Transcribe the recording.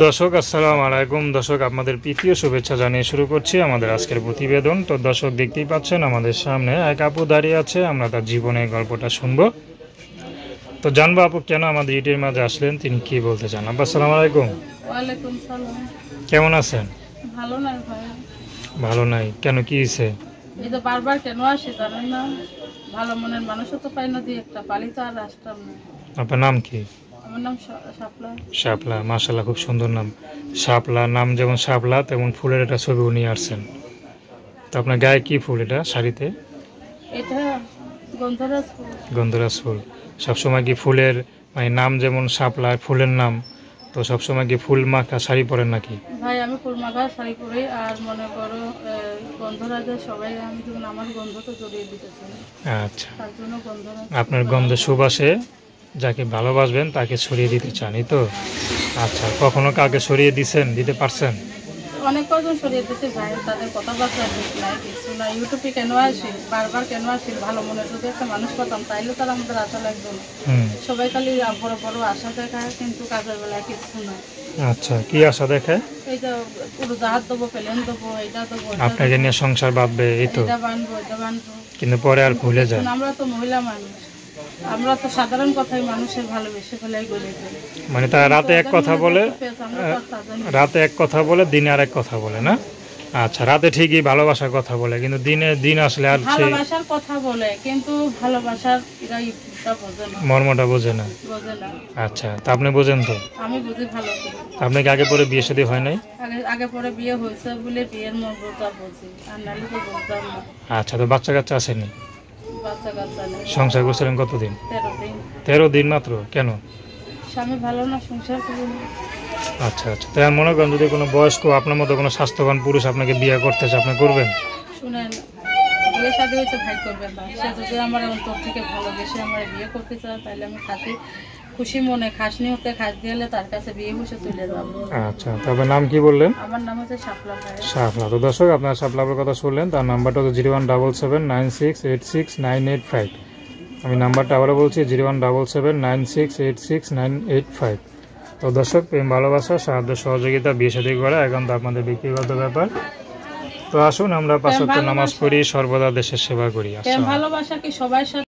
দর্শক আসসালামু আলাইকুম। দর্শক আপনাদের প্রীতীয় শুভেচ্ছা জানিয়ে শুরু করছি আমাদের আজকের প্রতিবেদন। তো দর্শক দেখতেই পাচ্ছেন আমাদের সামনে এক আপু দাঁড়িয়ে আছে, আমরা তার জীবনের গল্পটা শুনবো। তো জানবো আপু কেন আমাদের ইউটিউবের মাঝে আসলেন, তিনি কি বলতে চান। আপু আসসালামু আলাইকুম। ওয়ালাইকুম সালাম। কেমন আছেন? ভালো নাই ভাই। ভালো নাই কেন, কি হয়েছে? এই তো বারবার কেন আসে জানেন না, ভালো মনের মানুষও তো পাই না, দিয়ে একটা পালি তো আর আসতাম না। আপনার নাম কি? আমার নাম শাপলা। শাপলা, মাশাআল্লাহ খুব সুন্দর নাম। শাপলা নাম যেমন শাপলা তেমন ফুলের একটা ছবিও নিয়ে আসছেন। তো আপনার গায়ে কি ফুল, এটা শাড়িতে? এটা গন্ধরাজ ফুল। গন্ধরাজ ফুল। সবসময় কি ফুলের মানে নাম যেমন শাপলা ফুলের নাম, তো সবসময় কি ফুল মাখা শাড়ি পরেন নাকি? ভাই আমি ফুল মাখা শাড়ি পরি, আর মনে করো গন্ধরাজের সবাই আমি যখন আমার গন্ধ তো জড়িয়ে দিতেছি, আচ্ছা, তার জন্য গন্ধরাজ। আপনার গন্ধে সুবাসে যাকে ভালোবাসবেন তাকে সরিয়ে দিতে চান, এই তো? আচ্ছা, কখনো কাউকে সরিয়ে দিতে পারছেন? অনেক কজন সরিয়ে দিতে ভাই, তাদের কথাবার্তা ঠিক নাই, কিছু না। ইউটিউবে কেন আসি, বারবার কেন আসি, ভালো মনে যদি একটা মানুষ পাতাম তাইলে তার আমাদের আশা লাগবে না। সবাই খালি বড় বড় আশা দেখায়, কিন্তু কাজের বেলায় কিছু না। আচ্ছা, কি আশা দেখায়? এইটা পুরো জাহাজ দেবো, প্লেন দেবো, এটা দেবো, আপনাকে নিয়ে সংসার বাঁধবে, এই তো? এটা বানবো, এটা বানবো, কিন্তু পরে আর ভুলে যায়। আমরা তো মহিলা মানুষ, আমরা তো সাধারণ কথাই মানুষের ভালোবেসে ফেলাই গলে ফেলি। মানে তারা রাতে এক কথা বলে, দিনে আর এক কথা বলে না? আচ্ছা, রাতে ঠিকই ভালোবাসার কথা বলে, কিন্তু দিন আসলে আর ভালোবাসার কথা বলে, কিন্তু ভালোবাসার মর্মটা বোঝে না। আচ্ছা, তা আপনি বোঝেন তো? আমি বুঝি ভালো করে। আপনাকে আগে পরে বিয়ে শাদী হয় নাই? আগে পরে বিয়ে হয়েছে বলে বিয়ের মর্মটা বুঝি, আর নাহলে তো বুঝতাম না। আচ্ছা, তো বাচ্চা কাচ্চা আসেনি? বাচ্চা কাচ্চা নেই। সংসার করছিলেন কতদিন? 13 দিন। 13 দিন মাত্র? কেন? স্বামী ভালো না, সংসার করি না। আচ্ছা আচ্ছা, তাই মনে করেন যদি কোনো বয়স্ক আপনার মতো কোনো স্বাস্থ্যবান পুরুষ আপনাকে বিয়ে করতে চায়, আপনি করবেন? শুনেন, বিয়ে শাদী হয়েছে ভাই করবে না, সে যদি আমার অন্তর থেকে ভালোবেসে আমার বিয়ে করতে চায় তাহলে আমি খাতি খুশি মনে খাস নিতে খাস দিয়ে তার কাছে বিয়ে বসে চলে যাবো। আচ্ছা, তবে নাম কি বললেন? আমার নাম হচ্ছে শাপলা ভাই। শাপলা। তো দর্শক আপনার শাপলার কথা শুনলেন, তার নাম্বারটা হচ্ছে 01779686985। আমি নাম্বারটা আবারও বলছি 01779686985। তো দর্শক, প্রেম ভালোবাসা সাহায্য সহযোগিতা বিয়ে শাদী করা এখন তো আপনাদের ব্যক্তিগত ব্যাপার। তো আসুন আমরা 5 ওয়াক্ত নামাজ পড়ি, সর্বদা দেশের সেবা করি। ভালোবাসা কি সবাই